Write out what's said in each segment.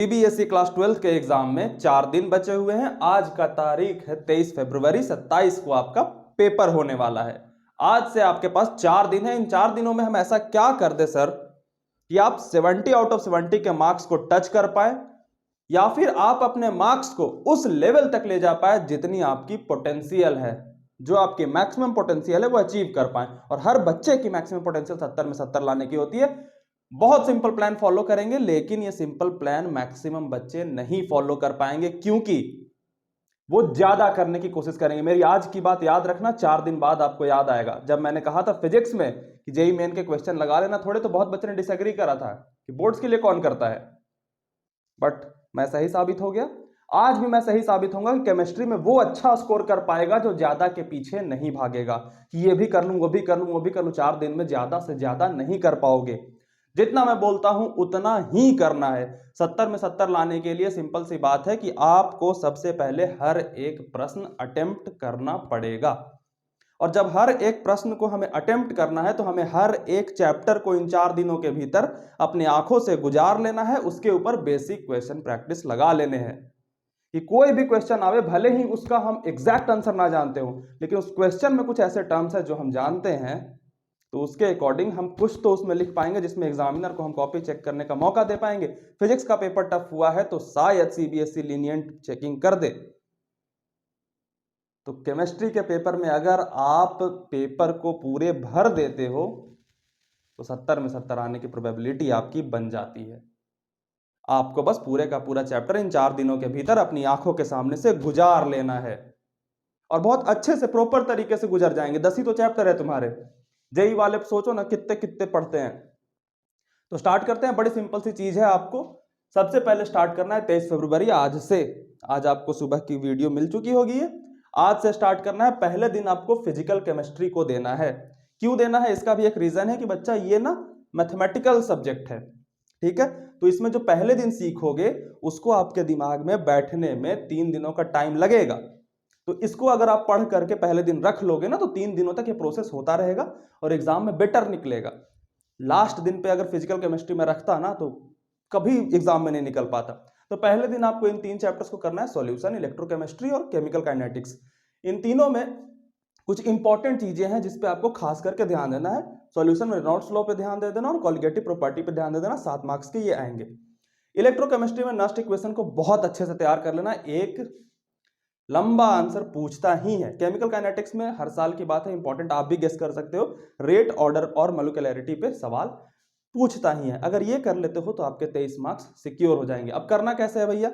CBSE class 12 के exam में 4 दिन बचे हुए हैं। आज का तारीख है 23 फरवरी। 27 को आपका पेपर होने वाला है। आज से आपके पास 4 दिन है। इन 4 दिनों में हम ऐसा क्या कर दे सर कि आप 70 आउट ऑफ 70 के मार्क्स को टच कर पाए, या फिर आप अपने मार्क्स को उस लेवल तक ले जा पाए जितनी आपकी पोटेंशियल है, जो आपकी मैक्सिमम पोटेंशियल है वो अचीव कर पाए। और हर बच्चे की मैक्सिमम पोटेंशियल 70 में 70 लाने की होती है। बहुत सिंपल प्लान फॉलो करेंगे, लेकिन ये सिंपल प्लान मैक्सिमम बच्चे नहीं फॉलो कर पाएंगे, क्योंकि वो ज्यादा करने की कोशिश करेंगे। मेरी आज की बात याद रखना, 4 दिन बाद आपको याद आएगा। जब मैंने कहा था फिजिक्स में कि जेई मेन के क्वेश्चन लगा लेना थोड़े, तो बहुत बच्चे ने डिसएग्री करा था कि बोर्ड्स के लिए कौन करता है, बट मैं सही साबित हो गया। आज भी मैं सही साबित होऊंगा कि केमिस्ट्री में वो अच्छा स्कोर कर पाएगा जो ज्यादा के पीछे नहीं भागेगा कि ये भी कर लूं, वो भी कर लूं, वो भी कर लूं। 4 दिन में ज्यादा से ज्यादा नहीं कर पाओगे। जितना मैं बोलता हूं उतना ही करना है। 70 में 70 लाने के लिए सिंपल सी बात है कि आपको सबसे पहले हर एक प्रश्न अटेम्प्ट करना पड़ेगा। और जब हर एक प्रश्न को हमें अटेम्प्ट करना है तो हमें हर एक चैप्टर को इन 4 दिनों के भीतर अपनी आंखों से गुजार लेना है। उसके ऊपर बेसिक क्वेश्चन प्रैक्टिस लगा लेने हैं कि कोई भी क्वेश्चन आवे, भले ही उसका हम एग्जैक्ट आंसर ना जानते हो, लेकिन उस क्वेश्चन में कुछ ऐसे टर्म्स है जो हम जानते हैं, तो उसके अकॉर्डिंग हम कुछ तो उसमें लिख पाएंगे जिसमें एग्जामिनर को हम कॉपी चेक करने का मौका दे पाएंगे। फिजिक्स का पेपर टफ हुआ है तो शायद सीबीएसई लीनियंट चेकिंग कर दे। तो केमिस्ट्री के पेपर में अगर आप पेपर को पूरे भर देते हो तो 70 में 70 आने की प्रोबेबिलिटी आपकी बन जाती है। आपको बस पूरे का पूरा चैप्टर इन 4 दिनों के भीतर अपनी आंखों के सामने से गुजार लेना है, और बहुत अच्छे से प्रॉपर तरीके से गुजर जाएंगे। 10 ही तो चैप्टर है तुम्हारे। जेई वाले सोचो ना कितने कितने पढ़ते हैं। तो स्टार्ट करते हैं। बड़ी सिंपल सी चीज है। आपको सबसे पहले स्टार्ट करना है 23 फरवरी आज से। आज आपको सुबह की वीडियो मिल चुकी होगी है। आज से स्टार्ट करना है। पहले दिन आपको फिजिकल केमिस्ट्री को देना है। क्यों देना है, इसका भी एक रीजन है कि बच्चा ये ना मैथमेटिकल सब्जेक्ट है, ठीक है। तो इसमें जो पहले दिन सीखोगे उसको आपके दिमाग में बैठने में 3 दिनों का टाइम लगेगा। तो इसको अगर आप पढ़ करके पहले दिन रख लोगे ना, तो 3 दिनों तक ये प्रोसेस होता रहेगा और एग्जाम में बेटर निकलेगा। लास्ट दिन पे अगर फिजिकल केमिस्ट्री में रखता ना तो कभी एग्जाम में नहीं निकल पाता। तो पहले दिन आपको इन 3 चैप्टर्स को करना है, सॉल्यूशन, इलेक्ट्रोकेमिस्ट्री और केमिकल काइनेटिक्स। इन तीनों में कुछ इंपॉर्टेंट चीजें हैं जिस पे आपको खास करके ध्यान देना है। सॉल्यूशन में रेनॉल्ड्स लॉ पे ध्यान दे देना और कॉलिगेटिव प्रॉपर्टी पे ध्यान दे देना। 7 मार्क्स के ये आएंगे। इलेक्ट्रोकेमिस्ट्री में नस्ट इक्वेशन को बहुत अच्छे से तैयार कर लेना। एक लंबा आंसर पूछता ही है। केमिकल काइनेटिक्स में हर साल की बात है, इंपॉर्टेंट, आप भी गेस कर सकते हो। रेट, ऑर्डर और मोलिकुलरिटी पे सवाल पूछता ही है। अगर ये कर लेते हो तो आपके 23 मार्क्स सिक्योर हो जाएंगे। अब करना कैसे है भैया,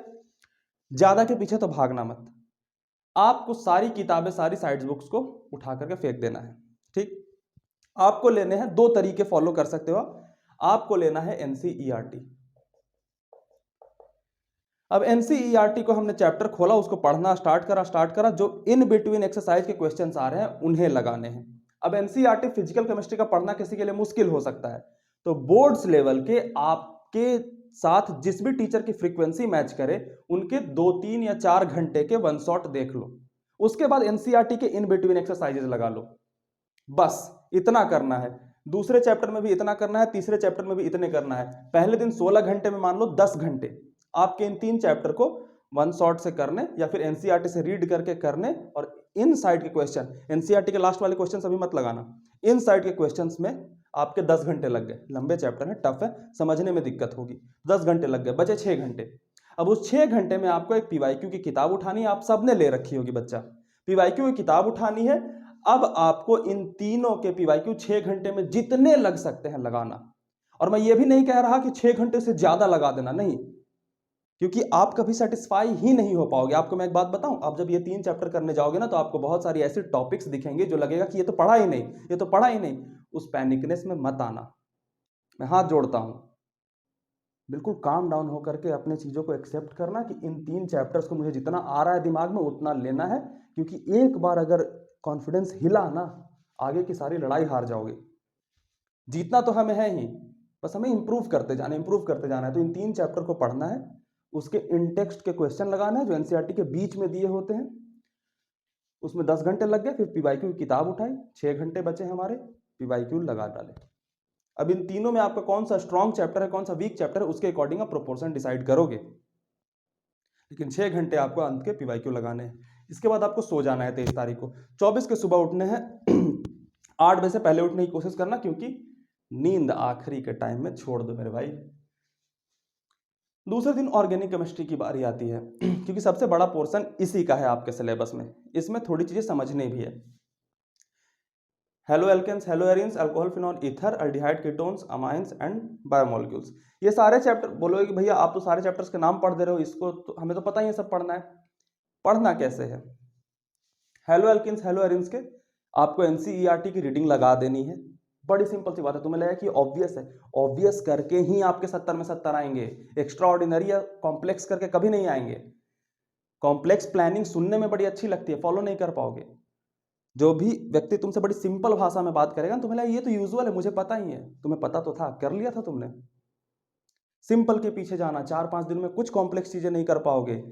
ज्यादा के पीछे तो भागना मत। आपको सारी किताबें, सारी साइड बुक्स को उठा करके फेंक देना है, ठीक। आपको लेने हैं, 2 तरीके फॉलो कर सकते हो। आपको लेना है एनसीईआरटी। अब एनसीईआरटी को हमने चैप्टर खोला, उसको पढ़ना स्टार्ट करा। जो इन बिटवीन एक्सरसाइज के क्वेश्चंस आ रहे हैं उन्हें लगाने हैं। अब एनसीईआरटी फिजिकल केमिस्ट्री का पढ़ना किसी के लिए मुश्किल हो सकता है, तो बोर्ड्स लेवल के आपके साथ जिस भी टीचर की फ्रीक्वेंसी मैच करे उनके 2, 3 या 4 घंटे के वन शॉट देख लो। उसके बाद एनसीईआरटी के इन बिटवीन एक्सरसाइजेस लगा लो। बस इतना करना है। दूसरे चैप्टर में भी इतना करना है, तीसरे चैप्टर में भी इतने करना है। पहले दिन 16 घंटे में मान लो 10 घंटे आपके इन 3 चैप्टर को वन शॉट से करने या फिर एनसीईआरटी से रीड करके करने। और इन साइड के क्वेश्चन, एनसीईआरटी के लास्ट वाले क्वेश्चन अभी मत लगाना, इन साइड के क्वेश्चंस में आपके 10 घंटे लग गए। लंबे चैप्टर है, टफ है, समझने में दिक्कत होगी। 10 घंटे लग गए, बचे 6 घंटे। अब उस 6 घंटे में आपको एक पीवाईक्यू की किताब उठानी है। आप सबने ले रखी होगी बच्चा, पीवाईक्यू की किताब उठानी है। अब आपको इन तीनों के पीवाईक्यू 6 घंटे में जितने लग सकते हैं लगाना। और मैं ये भी नहीं कह रहा कि 6 घंटे से ज्यादा लगा देना, नहीं, क्योंकि आप कभी सेटिस्फाई ही नहीं हो पाओगे। आपको मैं एक बात बताऊं, आप जब ये 3 चैप्टर करने जाओगे ना तो आपको बहुत सारी ऐसी टॉपिक्स दिखेंगे जो लगेगा कि ये तो पढ़ा ही नहीं, ये तो पढ़ा ही नहीं। उस पैनिकनेस में मत आना, मैं हाथ जोड़ता हूं। बिल्कुल काम डाउन होकर के अपने चीजों को एक्सेप्ट करना कि इन 3 चैप्टर्स को मुझे जितना आ रहा है दिमाग में उतना लेना है। क्योंकि एक बार अगर कॉन्फिडेंस हिला ना, आगे की सारी लड़ाई हार जाओगे। जीतना तो हमें है ही, बस हमें इंप्रूव करते जाना, इंप्रूव करते जाना है। तो इन 3 चैप्टर को पढ़ना है, उसके इन टेक्स्ट के क्वेश्चन लगाना है जो एनसीईआरटी के बीच में दिए होते हैं। उसमें 10 घंटे लग गए। फिर पीवाईक्यू की किताब उठाई, 6 घंटे बचे हमारे, पीवाईक्यू लगा डाले। अब इन तीनों में आपका कौन सा स्ट्रॉन्ग चैप्टर है, कौन सा वीक चैप्टर है, उसके अकॉर्डिंग आप प्रोपोर्शन डिसाइड करोगे। लेकिन 6 घंटे आपको अंत के पीवाईक्यू लगाने हैं। इसके बाद आपको सो जाना है 23 तारीख को। 24 के सुबह उठने हैं 8 बजे से पहले उठने की कोशिश करना, क्योंकि नींद आखिरी के टाइम में छोड़ दो मेरे भाई। दूसरे दिन ऑर्गेनिक केमिस्ट्री की बारी आती है क्योंकि सबसे बड़ा पोर्शन इसी का है आपके सिलेबस में। इसमें थोड़ी चीजें समझने भी है। Haloalkanes, haloarenes, alcohol, phenol, ether, aldehyde, ketones, amines and biomolecules. ये सारे चैप्टर बोलोगे कि भैया आप तो सारे चैप्टर्स के नाम पढ़ दे रहे हो, इसको तो हमें तो पता ही है सब पढ़ना है। पढ़ना कैसे है? हेलो एल्केन्स, हेलो एरिन्स के आपको एनसीईआरटी की रीडिंग लगा देनी है। बड़ी सिंपल सी बात है। तुम्हें लगा कि ऑब्वियस है, ऑब्वियस करके ही आपके 70 में 70 आएंगे। एक्स्ट्रा ऑर्डिनरी या कॉम्प्लेक्स करके कभी नहीं आएंगे। कॉम्प्लेक्स प्लानिंग सुनने में बड़ी अच्छी लगती है, फॉलो नहीं कर पाओगे। जो भी व्यक्ति तुमसे बड़ी सिंपल भाषा में बात करेगा, तुम्हें लगा ये तो यूजुअल है, मुझे पता ही है। तुम्हें पता तो था, कर लिया था तुमने। सिंपल के पीछे जाना, 4-5 दिन में कुछ कॉम्प्लेक्स चीजें नहीं कर पाओगे।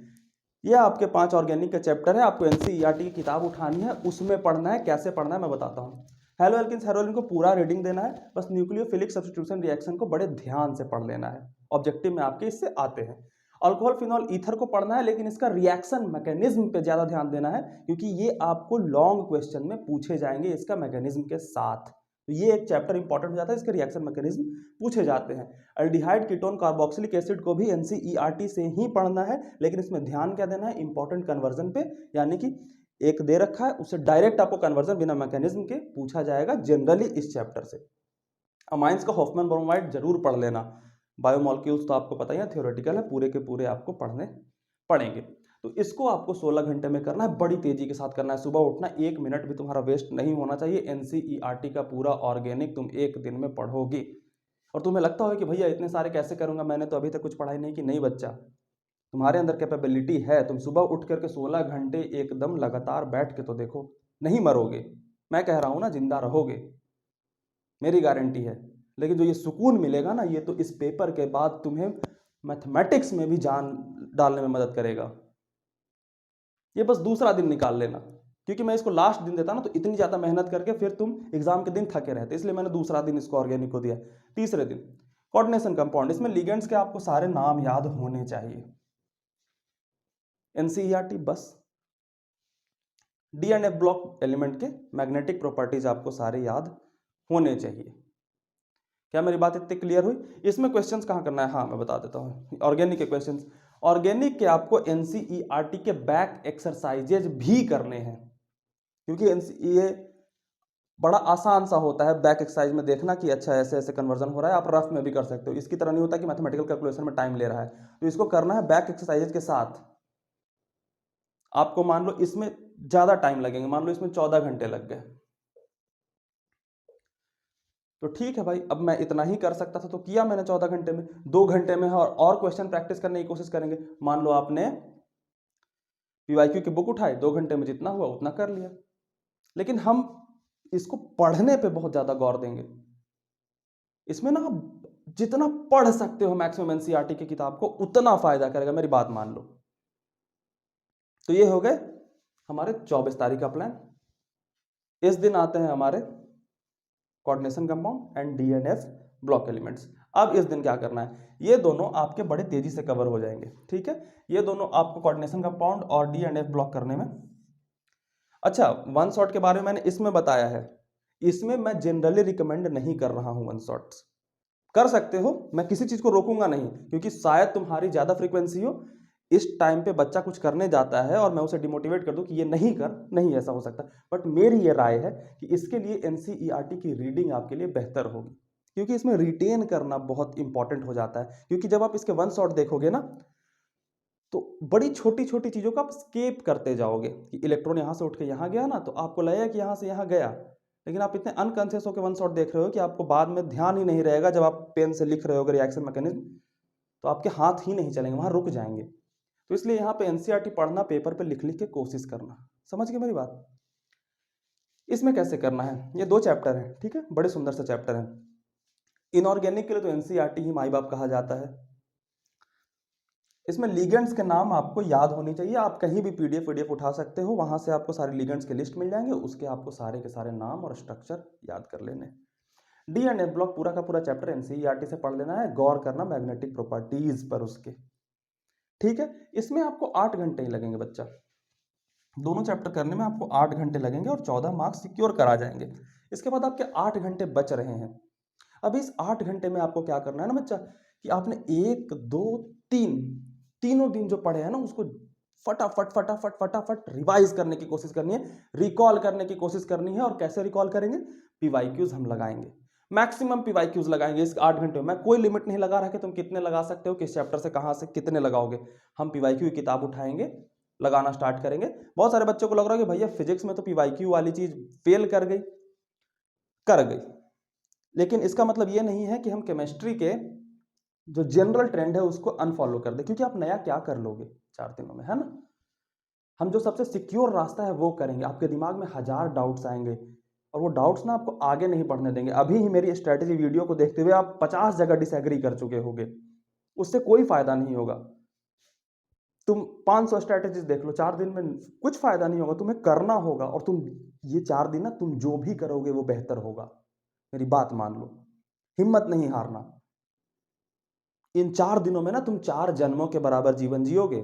ये आपके 5 ऑर्गेनिक का चैप्टर है। आपको एनसीईआरटी की किताब उठानी है, उसमें पढ़ना है। कैसे पढ़ना है मैं बताता हूँ। हेलो एल्किन्स, हेलो एल्किन को पूरा रीडिंग देना है। बस न्यूक्लियोफिलिक सब्स्टिट्यूशन रिएक्शन को बड़े ध्यान से पढ़ लेना है। ऑब्जेक्टिव में आपके इससे आते हैं। अल्कोहल, फिनॉल, ईथर को पढ़ना है, लेकिन इसका रिएक्शन मैकेनिज्म पे ज्यादा ध्यान देना है, क्योंकि ये आपको लॉन्ग क्वेश्चन में पूछे जाएंगे इसका मैकेनिज्म के साथ। तो ये एक चैप्टर इंपॉर्टेंट हो जाता है, इसके रिएक्शन मैकेनिज्म पूछे जाते हैं। अल्डिहाइड, कीटोन, कार्बोक्सिलिक एसिड को भी एनसीईआरटी से ही पढ़ना है, लेकिन इसमें ध्यान क्या देना है? इंपॉर्टेंट कन्वर्जन पे, यानी कि एक दे रखा है उससे डायरेक्ट आपको कन्वर्जन बिना मैकेनिज्म के पूछा जाएगा जनरली इस चैप्टर से। अमाइंस का हॉफमैन ब्रोमाइड जरूर पढ़ लेना। बायोमोलिक्यूल्स तो आपको पता ही है, थ्योरेटिकल है, पूरे के पूरे आपको पढ़ने पड़ेंगे। तो इसको आपको 16 घंटे में करना है, बड़ी तेजी के साथ करना है। सुबह उठना, 1 मिनट भी तुम्हारा वेस्ट नहीं होना चाहिए। एनसीईआरटी का पूरा ऑर्गेनिक तुम 1 दिन में पढ़ोगे। और तुम्हें लगता हो कि भैया इतने सारे कैसे करूंगा, मैंने तो अभी तक कुछ पढ़ाई नहीं की। नहीं बच्चा, तुम्हारे अंदर कैपेबिलिटी है। तुम सुबह उठ करके 16 घंटे एकदम लगातार बैठ के तो देखो, नहीं मरोगे। मैं कह रहा हूं ना, जिंदा रहोगे, मेरी गारंटी है। लेकिन जो ये सुकून मिलेगा ना, ये तो इस पेपर के बाद तुम्हें मैथमेटिक्स में भी जान डालने में मदद करेगा। ये बस दूसरा दिन निकाल लेना, क्योंकि मैं इसको लास्ट दिन देता ना तो इतनी ज्यादा मेहनत करके फिर तुम एग्जाम के दिन थके रहते, इसलिए मैंने दूसरा दिन इसको ऑर्गेनिक को दिया। तीसरे दिन कोऑर्डिनेशन कंपाउंड। इसमें लिगेंड्स के आपको सारे नाम याद होने चाहिए। एनसीईआरटी बस D and F block element के मैग्नेटिक प्रॉपर्टीज आपको सारे याद होने चाहिए। क्या मेरी बात इतनी क्लियर हुई? इसमें क्वेश्चंस कहाँ करना है? हाँ मैं बता देता हूँ। ऑर्गेनिक के क्वेश्चंस, ऑर्गेनिक के आपको एनसीईआरटी के बैक एक्सरसाइजेज भी करने हैं, क्योंकि ये बड़ा आसान सा होता है बैक एक्सरसाइज में देखना कि अच्छा ऐसे ऐसे कन्वर्जन हो रहा है। आप रफ में भी कर सकते हो, इसकी तरह नहीं होता कि मैथमेटिकल कैलकुलेशन में टाइम ले रहा है। तो इसको करना है बैक एक्सरसाइजेज के साथ। आपको मान लो इसमें ज्यादा टाइम लगेंगे, मान लो इसमें 14 घंटे लग गए, तो ठीक है भाई, अब मैं इतना ही कर सकता था तो किया मैंने 14 घंटे में। 2 घंटे में और क्वेश्चन प्रैक्टिस करने की कोशिश करेंगे। मान लो आपने पीवाईक्यू की बुक उठाई, 2 घंटे में जितना हुआ उतना कर लिया। लेकिन हम इसको पढ़ने पे बहुत ज्यादा गौर देंगे। इसमें ना जितना पढ़ सकते हो मैक्सिमम एनसीईआरटी की किताब को, उतना फायदा करेगा, मेरी बात मान लो। तो ये हो गए हमारे 24 तारीख का प्लान। इस दिन आते हैं हमारे coordination compound and DNF block elements. अब इस दिन क्या करना है? ये दोनों आपके बड़े तेजी से कवर हो जाएंगे, ठीक है। ये दोनों आपको कोऑर्डिनेशन कंपाउंड और डीएनएफ ब्लॉक करने में। अच्छा, वन शॉट के बारे में मैंने इसमें बताया है। इसमें मैं जनरली रिकमेंड नहीं कर रहा हूं वन शॉट्स। कर सकते हो, मैं किसी चीज को रोकूंगा नहीं, क्योंकि शायद तुम्हारी ज्यादा फ्रीक्वेंसी हो, इस टाइम पे बच्चा कुछ करने जाता है और मैं उसे डिमोटिवेट कर दूं कि ये नहीं कर, नहीं ऐसा हो सकता। बट मेरी ये राय है कि इसके लिए एनसीईआरटी की रीडिंग आपके लिए बेहतर होगी, क्योंकि इसमें रिटेन करना बहुत इंपॉर्टेंट हो जाता है। क्योंकि जब आप इसके वन शॉट देखोगे ना, तो बड़ी छोटी छोटी चीजों को आप स्केप करते जाओगे कि इलेक्ट्रॉन यहां से उठ के यहां गया ना, तो आपको लगेगा कि यहां से यहां गया, लेकिन आप इतने अनकॉन्शियस होकर वन शॉट देख रहे हो कि आपको बाद में ध्यान ही नहीं रहेगा। जब आप पेन से लिख रहे हो रिएक्शन मैकेनिज्म, तो आपके हाथ ही नहीं चलेंगे, वहां रुक जाएंगे। तो इसलिए यहाँ पे एनसीईआरटी पढ़ना, पेपर पे लिख लिख के कोशिश करना। समझ गए मेरी बात? इसमें कैसे करना है? ये 2 चैप्टर है, ठीक है, बड़े सुंदर से चैप्टर है। इनऑर्गेनिक के लिए तो एनसीईआरटी ही माई बाप कहा जाता है। इसमें लिगेंड्स के नाम आपको याद होने चाहिए। आप कहीं भी पीडीएफ उठा सकते हो, वहां से आपको सारे लिगेंड्स के लिस्ट मिल जाएंगे, उसके आपको सारे के सारे नाम और स्ट्रक्चर याद कर लेने। डी एंड एफ ब्लॉक पूरा का पूरा चैप्टर एनसीईआरटी से पढ़ लेना है, गौर करना मैग्नेटिक प्रॉपर्टीज पर उसके, ठीक है। इसमें आपको 8 घंटे ही लगेंगे बच्चा, दोनों चैप्टर करने में आपको 8 घंटे लगेंगे और 14 मार्क्स सिक्योर करा जाएंगे। इसके बाद आपके 8 घंटे बच रहे हैं। अब इस 8 घंटे में आपको क्या करना है ना बच्चा, कि आपने 1 2 3 तीनों दिन जो पढ़े हैं ना उसको फटाफट फटाफट फटाफट रिवाइज करने की कोशिश करनी है, रिकॉल करने की कोशिश करनी है। और कैसे रिकॉल करेंगे, पीवाईक्यूज हम लगाएंगे, मैक्सिमम पीवाईक्यूज लगाएंगे इस 8 घंटे में। मैं कोई लिमिट नहीं लगा रहा कि तुम कितने लगा सकते हो, किस चैप्टर से कहां से कितने लगाओगे। हम पीवाईक्यू की किताब उठाएंगे, लगाना स्टार्ट करेंगे। बहुत सारे बच्चों को लग रहा है कि भैया फिजिक्स में तो पीवाईक्यू वाली चीज फेल कर गई, लेकिन इसका मतलब ये नहीं है कि हम केमिस्ट्री के जो जनरल ट्रेंड है उसको अनफॉलो कर दे, क्योंकि आप नया क्या कर लोगे 4 दिनों में, है ना। हम जो सबसे सिक्योर रास्ता है वो करेंगे। आपके दिमाग में 1000 डाउट्स आएंगे और वो डाउट्स ना आपको आगे नहीं बढ़ने देंगे। अभी ही मेरी स्ट्रेटेजी वीडियो को देखते हुए आप 50 जगह डिसएग्री कर चुके होगे, उससे कोई फायदा नहीं होगा। तुम 500 स्ट्रेटेजीज देख लो, 4 दिन में कुछ फायदा नहीं होगा। तुम्हें करना होगा और तुम ये 4 दिन ना तुम जो भी करोगे वो बेहतर होगा, मेरी बात मान लो, हिम्मत नहीं हारना। इन 4 दिनों में ना तुम 4 जन्मों के बराबर जीवन जियोगे।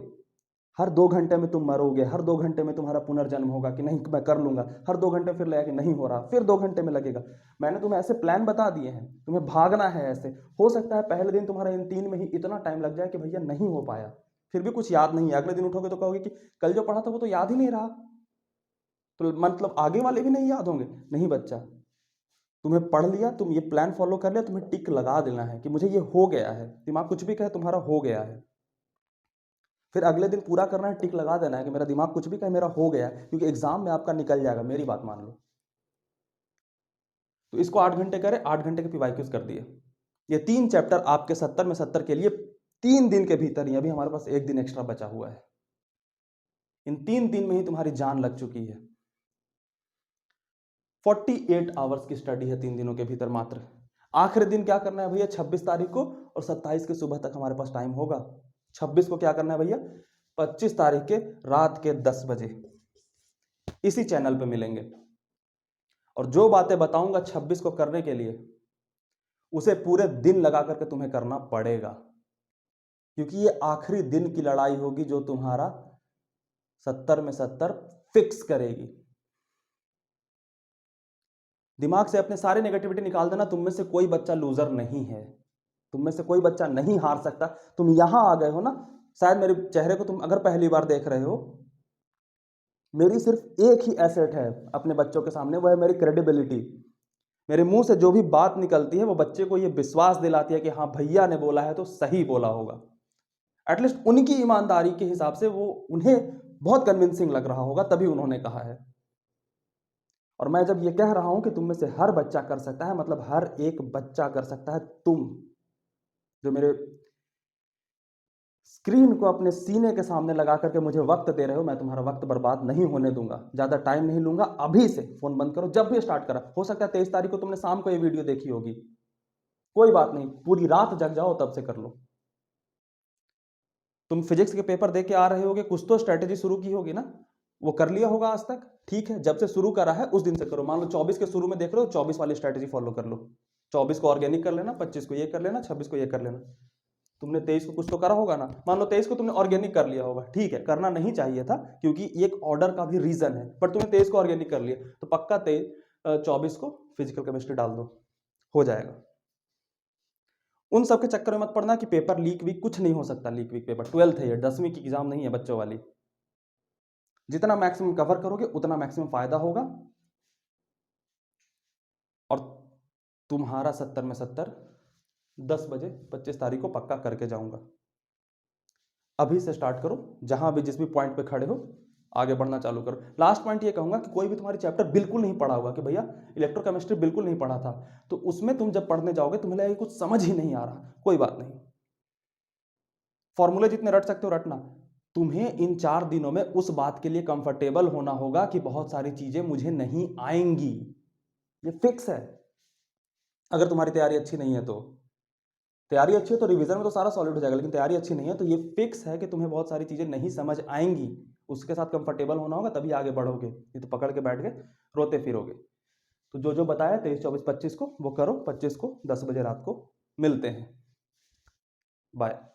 हर 2 घंटे में तुम मरोगे, हर 2 घंटे में तुम्हारा पुनर्जन्म होगा कि नहीं मैं कर लूंगा, हर 2 घंटे फिर लगेगा कि नहीं हो रहा, फिर 2 घंटे में लगेगा। मैंने तुम्हें ऐसे प्लान बता दिए हैं, तुम्हें भागना है ऐसे। हो सकता है पहले दिन तुम्हारा इन 3 में ही इतना टाइम लग जाए कि भैया नहीं हो पाया, फिर भी कुछ याद नहीं है। अगले दिन उठोगे तो कहोगे कि कल जो पढ़ा था वो तो याद ही नहीं रहा, तो मतलब आगे वाले भी नहीं याद होंगे। नहीं बच्चा, तुम्हें पढ़ लिया, तुम ये प्लान फॉलो कर लिया, तुम्हें टिक लगा देना है कि मुझे ये हो गया है। दिमाग कुछ भी कहे तुम्हारा हो गया है, फिर अगले दिन पूरा करना है, टिक लगा देना है कि मेरा दिमाग कुछ भी कहे मेरा हो गया है, क्योंकि एग्जाम में आपका निकल जाएगा, मेरी बात मान लो। तो इसको 8 घंटे करें, 8 घंटे के पीवाईक्यूज कर दिए। ये 3 चैप्टर आपके 70 में 70 के लिए 3 दिन के भीतर ही, अभी हमारे पास 1 दिन एक्स्ट्रा बचा हुआ है, इन 3 दिन में ही तुम्हारी जान लग चुकी है। 48 आवर्स की स्टडी है 3 दिनों के भीतर मात्र। आखिरी दिन क्या करना है भैया, 26 तारीख को और 27 के सुबह तक हमारे पास टाइम होगा। 26 को क्या करना है भैया, 25 तारीख के रात के 10 बजे इसी चैनल पे मिलेंगे। और जो बातें बताऊंगा 26 को करने के लिए, उसे पूरे दिन लगा करके तुम्हें करना पड़ेगा, क्योंकि ये आखिरी दिन की लड़ाई होगी जो तुम्हारा 70 में 70 फिक्स करेगी। दिमाग से अपने सारे नेगेटिविटी निकाल देना। तुम में से कोई बच्चा लूजर नहीं है, तुम में से कोई बच्चा नहीं हार सकता। तुम यहां आ गए हो ना, शायद मेरे चेहरे को तुम अगर पहली बार देख रहे हो, मेरी सिर्फ एक ही एसेट है अपने बच्चों के सामने, वो है मेरी क्रेडिबिलिटी। मेरे मुंह से जो भी बात निकलती है वो बच्चे को ये विश्वास दिलाती है कि हाँ भैया ने बोला है तो सही बोला होगा। एटलीस्ट उनकी ईमानदारी के हिसाब से वो उन्हें बहुत कन्विंसिंग लग रहा होगा, तभी उन्होंने कहा है। और मैं जब ये कह रहा हूं कि तुम में से हर बच्चा कर सकता है, मतलब हर एक बच्चा कर सकता है। तुम जो मेरे स्क्रीन को अपने सीने के सामने लगा करके मुझे वक्त दे रहे हो, मैं तुम्हारा वक्त बर्बाद नहीं होने दूंगा, ज्यादा टाइम नहीं लूंगा। अभी से फोन बंद करो, जब भी स्टार्ट करा। हो सकता है 23 तारीख को तुमने शाम को ये वीडियो देखी होगी, कोई बात नहीं, पूरी रात जग जाओ तब से कर लो। तुम फिजिक्स के पेपर दे के आ रहे होगे, कुछ तो स्ट्रेटेजी शुरू की होगी ना, वो कर लिया होगा आज तक, ठीक है। जब से शुरू करा है उस दिन से करो। मान लो 24 के शुरू में देख रहे हो, 24 वाली स्ट्रेटेजी फॉलो कर लो। 24 को ऑर्गेनिक कर लेना, 25 को ये कर लेना, 26 को ये कर लेना। तुमने 23 को कुछ तो करा होगा ना, मान लो 23 को तुमने ऑर्गेनिक कर लिया होगा, ठीक है। करना नहीं चाहिए था क्योंकि एक ऑर्डर का भी रीजन है, पर तुमने 23 को ऑर्गेनिक कर लिया, तो पक्का 24 को फिजिकल केमिस्ट्री डाल दो, हो जाएगा। उन सब के चक्कर में मत पड़ना कि पेपर लीक वीक, कुछ नहीं हो सकता लीक वीक पेपर। 12th है ये, 10वीं की एग्जाम नहीं है बच्चों वाली। जितना मैक्सिमम कवर करोगे उतना मैक्सिमम फायदा होगा, और तुम्हारा 70 में 70 10 बजे 25 तारीख को पक्का करके जाऊंगा। अभी से स्टार्ट करो, जहां भी जिस भी पॉइंट पे खड़े हो आगे बढ़ना चालू करो। लास्ट पॉइंट ये कहूंगा कि कोई भी तुम्हारी चैप्टर बिल्कुल नहीं पढ़ा होगा कि भैया इलेक्ट्रोकेमिस्ट्री बिल्कुल नहीं पढ़ा था, तो उसमें तुम जब पढ़ने जाओगे तुम्हें लगेगा कुछ समझ ही नहीं आ रहा, कोई बात नहीं, फॉर्मूले जितने रट सकते हो रटना। तुम्हें इन 4 दिनों में उस बात के लिए कंफर्टेबल होना होगा कि बहुत सारी चीजें मुझे नहीं आएंगी, ये फिक्स है। अगर तुम्हारी तैयारी अच्छी नहीं है तो, तैयारी अच्छी है तो रिवीजन में तो सारा सॉलिड हो जाएगा, लेकिन तैयारी अच्छी नहीं है तो ये फिक्स है कि तुम्हें बहुत सारी चीजें नहीं समझ आएंगी। उसके साथ कंफर्टेबल होना होगा, तभी आगे बढ़ोगे, नहीं तो पकड़ के बैठ के रोते फिरोगे। तो जो जो बताया 23, 24, 25 को वो करो, 25 को 10 बजे रात को मिलते हैं। बाय।